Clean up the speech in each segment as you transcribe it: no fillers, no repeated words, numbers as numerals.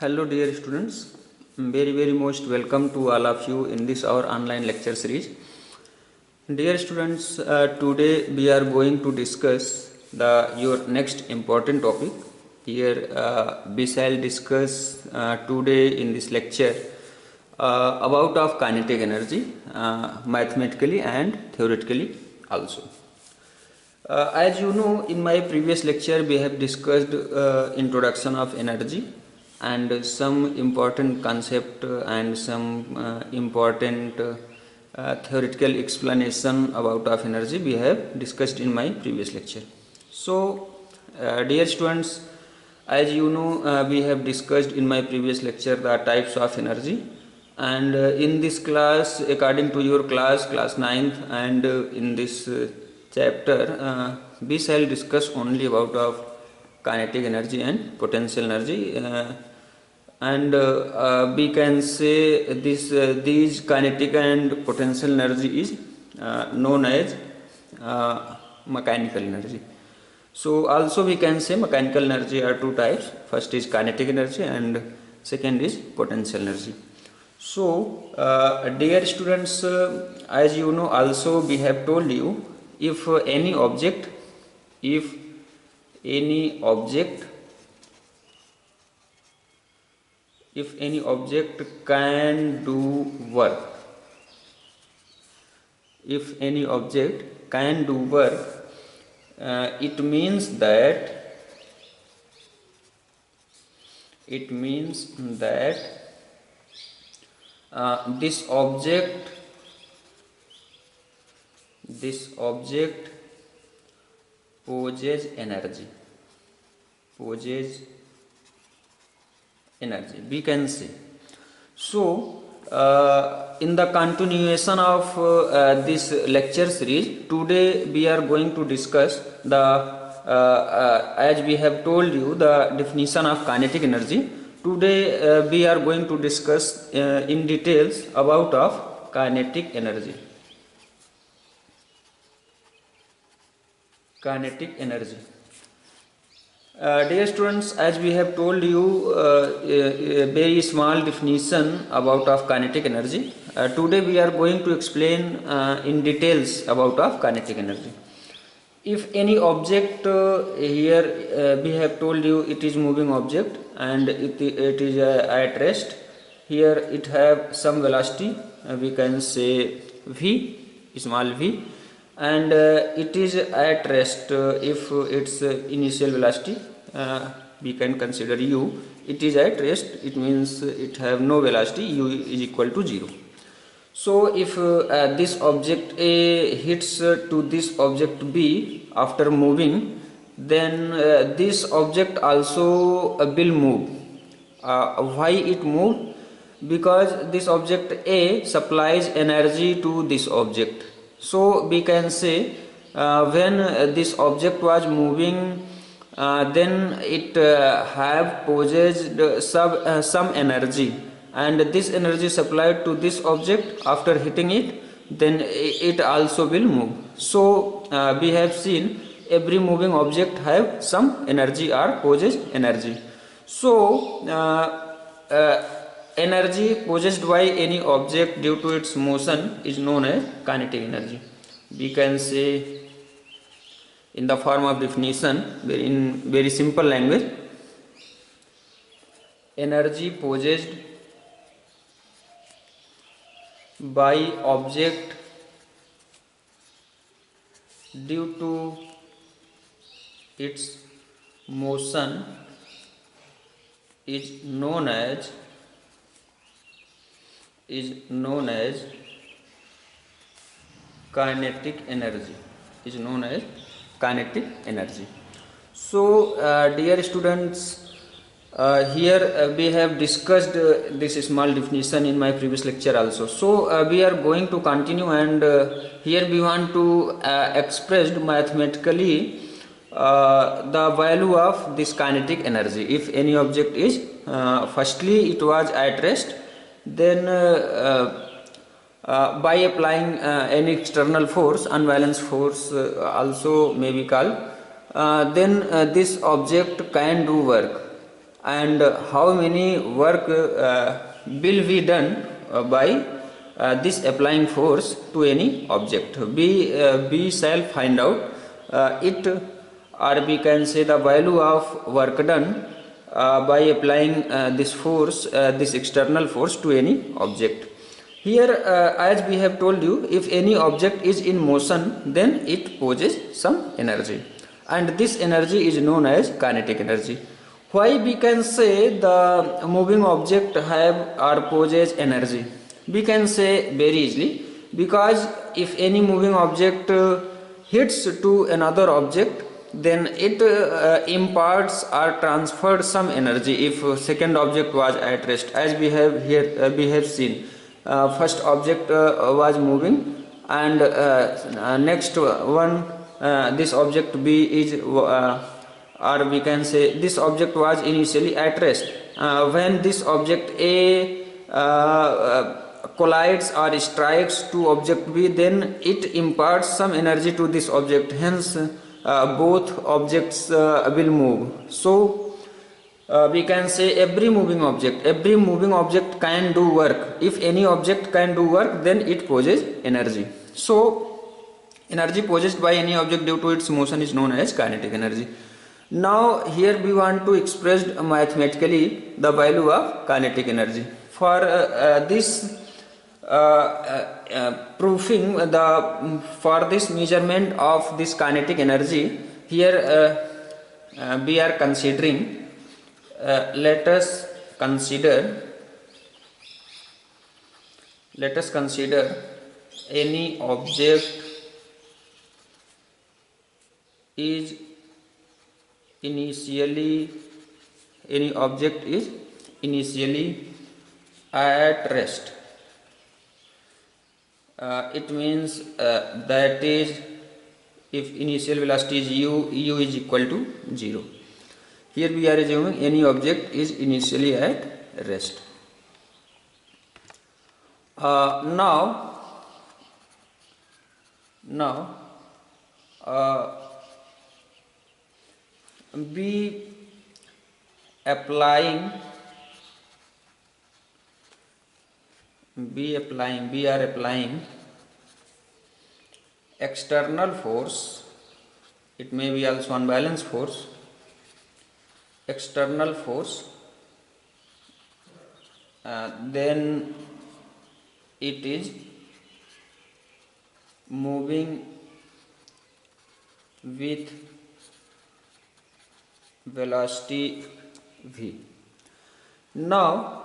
Hello dear students, very most welcome to all of you in this our online lecture series. Dear students, today we are going to discuss your next important topic. Here we shall discuss today in this lecture about of kinetic energy, mathematically and theoretically also. As you know, in my previous lecture we have discussed introduction of energy and some important concept and some important theoretical explanation about of energy we have discussed in my previous lecture. So dear students, as you know, we have discussed in my previous lecture the types of energy, and in this class, according to your class 9th, and in this chapter we shall discuss only about of kinetic energy and potential energy, and we can say these kinetic and potential energy is known as mechanical energy. So also we can say mechanical energy are two types. First is kinetic energy and second is potential energy. So dear students, as you know, also we have told you, if any object can do work, it means that this object possesses energy, we can say. So in the continuation of this lecture series, today we are going to discuss as we have told you, the definition of kinetic energy. Today we are going to discuss in details about of kinetic energy. Dear students, as we have told you a very small definition about of kinetic energy, today we are going to explain in details about of kinetic energy. If any object here we have told you it is moving object and it is at rest. Here it have some velocity, we can say v, small v, and it is at rest. If its initial velocity we can consider u, it is at rest, it means it have no velocity, u is equal to 0. So if this object A hits to this object B after moving, then this object also will move. Why it moved? Because this object A supplies energy to this object. So we can say when this object was moving, then it have possessed some energy, and this energy supplied to this object after hitting it, then it also will move. So we have seen every moving object have some energy or possess energy. So energy possessed by any object due to its motion is known as kinetic energy. We can say in the form of definition, in very simple language, energy possessed by object due to its motion is known as kinetic energy. So dear students, here we have discussed this small definition in my previous lecture also. So we are going to continue, and here we want to express mathematically the value of this kinetic energy. If any object is firstly it was at rest, then by applying any external force, unbalanced force also may be called, then this object can do work. and how many work will be done by this applying force to any object. We shall find out it, or we can say the value of work done by applying this force, this external force to any object. Here, as we have told you, if any object is in motion, then it possesses some energy, and this energy is known as kinetic energy. Why we can say the moving object have or possess energy? We can say very easily, because if any moving object hits to another object, then it imparts or transfers some energy. If second object was at rest, as we have here we have seen, first object was moving, and next one, this object B is or we can say this object was initially at rest. When this object A collides or strikes to object B, then it imparts some energy to this object, hence both objects will move. So we can say every moving object can do work. If any object can do work, then it possesses energy. So energy possessed by any object due to its motion is known as kinetic energy. Now here we want to express mathematically the value of kinetic energy. For this proving for this measurement of this kinetic energy, here we are considering, let us consider any object is initially at rest. It means that is, if initial velocity is u is equal to 0. Here we are assuming any object is initially at rest. Now we are applying external force. It may be also unbalanced force, external force, then it is moving with velocity v. Now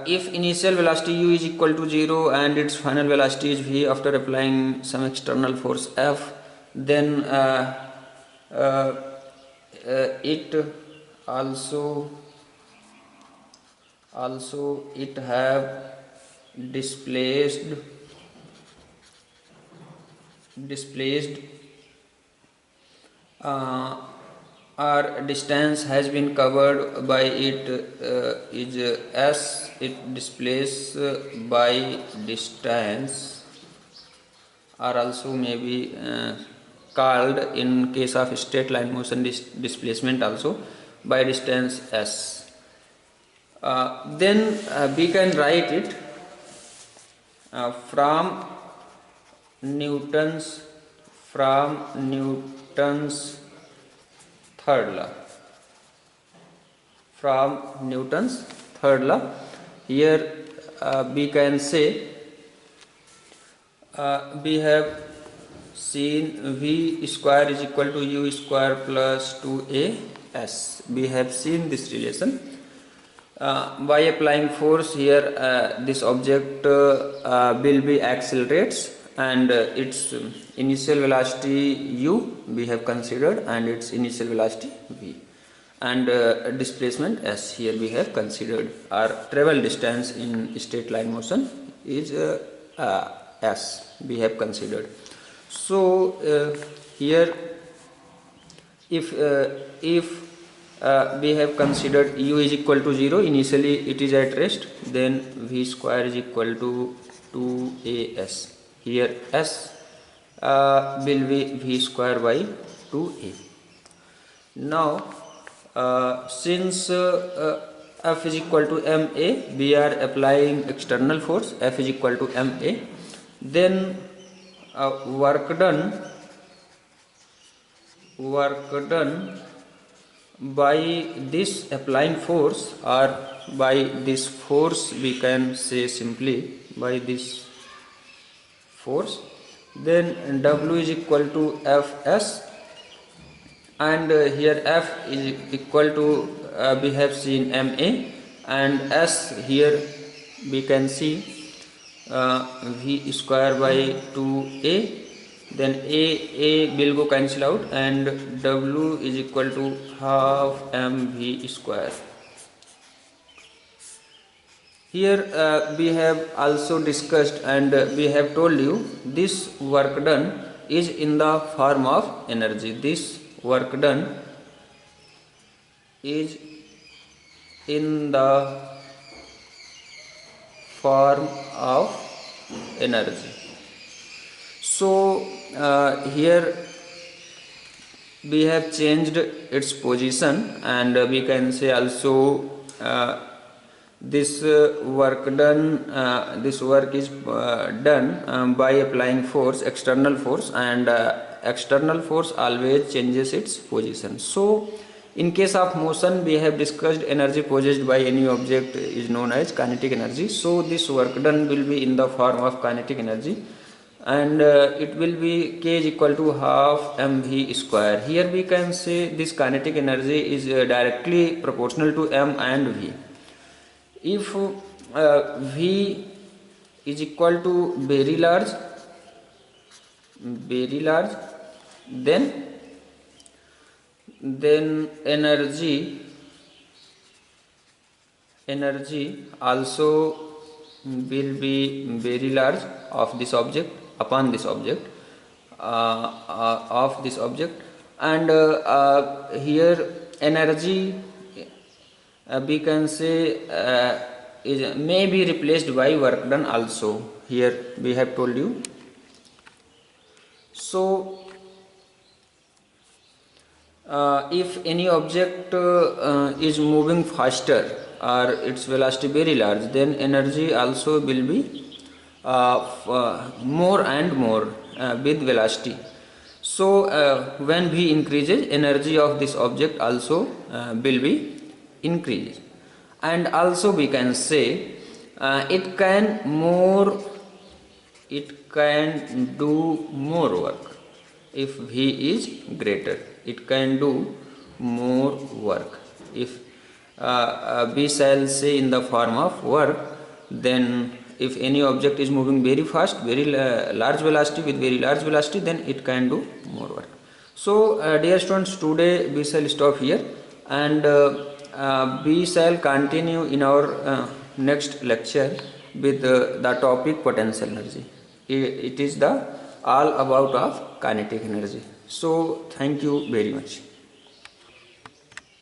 if initial velocity u is equal to 0 and its final velocity is v after applying some external force F, then it also it have displaced or distance has been covered by it is s. It displaces by distance, or also may be called in case of straight line motion displacement also by distance s. Then we can write it from Newton's third law. Here we can say we have seen v square is equal to u square plus 2as. We have seen this relation. By applying force here, this object will be accelerates, and its initial velocity u we have considered, and its initial velocity v, and displacement s here we have considered. Our travel distance in straight line motion is s we have considered. So here if we have considered u is equal to 0, initially it is at rest, then v square is equal to 2as. Here s will be v square by 2a. Now Since F is equal to ma, we are applying external force. F is equal to ma. Then work done by this applying force, or by this force, we can say simply by this force. Then W is equal to Fs, and here F is equal to we have seen ma, and S here we can see V square by 2a. Then a will go cancel out, and W is equal to half mv square. Here we have also discussed, and we have told you this work done is in the form of energy. This work done is in the form of energy. So here we have changed its position, and we can say also this work is done by applying force, external force, and external force always changes its position. So in case of motion, we have discussed energy possessed by any object is known as kinetic energy. So this work done will be in the form of kinetic energy, and it will be k is equal to half mv square. Here we can say this kinetic energy is directly proportional to m and v. If v is equal to very large, then energy also will be very large of this object, upon this object, of this object. And here energy we can say may be replaced by work done also. Here we have told you. So if any object is moving faster, or its velocity very large, then energy also will be more and more with velocity. So when v increases, energy of this object also will be increases. And also we can say it can do more work. If v is greater, it can do more work. If we shall say in the form of work, then if any object is moving very fast, very large velocity, with very large velocity, then it can do more work. So dear students, today we shall stop here, and we shall continue in our next lecture with the topic potential energy. It is the all about of kinetic energy. So thank you very much.